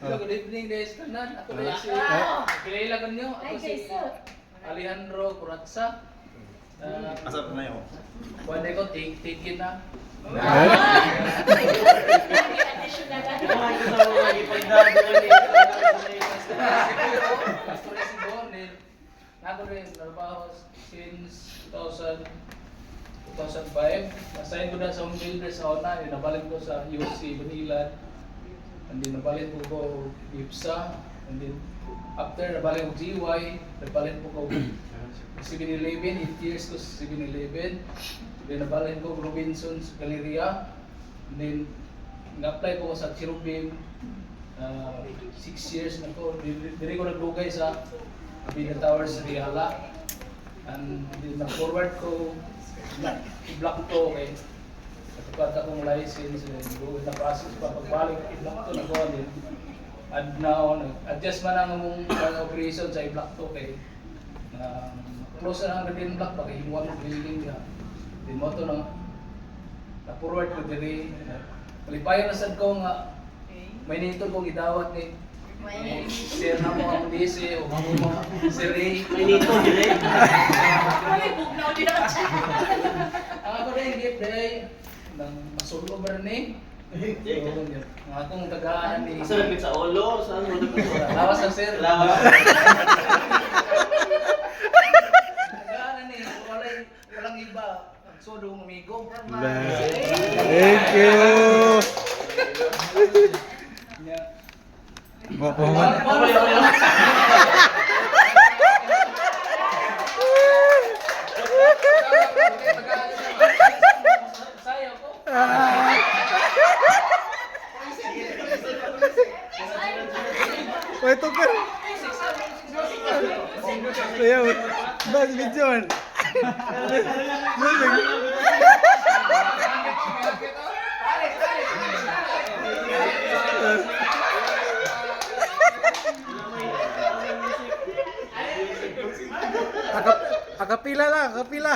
Hello, good evening guys, kanan. Ako na si kilala ko niyo. Ako si Alejandro Curatsa. Asa pa na yun? Pwede ko tikin na. Ako rin trabaho since 2005. Nasign ko na sa home builder sa una, nabalin ko sa UC Banilan. And then nabalin ko IPSA. And then after nabalin ko GY, nabalin ko 7-Eleven, 8 years ko sa 7-Eleven. Then nabalin ko Robinson's Galleria. And then na-apply ko sa Cherubim. 6 years na ko. Dili ko naglugay sa Abida Towers Riala. And then na-forward ko i-block to okay. Kapag akong license, na process pa pagbalik i-block to na ko din. And now, adjust man ang mong operation sa i-block to kay close na ang din block baka himuan mo building na. Din mo to na forward ko diri. Palipayon na sad ko nga may nito kong idawat ni share na mo ang DC o mo si Ray. May nito dire. Ako rin gift day ng masulo ba ni? Ang akong tagaan ni Asa lapit sa ulo, saan mo nagkasura? Lawas na sir. Lawas. Tagaan ni walang iba. Sodo umigo. Thank you. Mapaman. Sayo ko. Wait, tukar. Ayaw. Bas, video man. Akapila lang, akapila.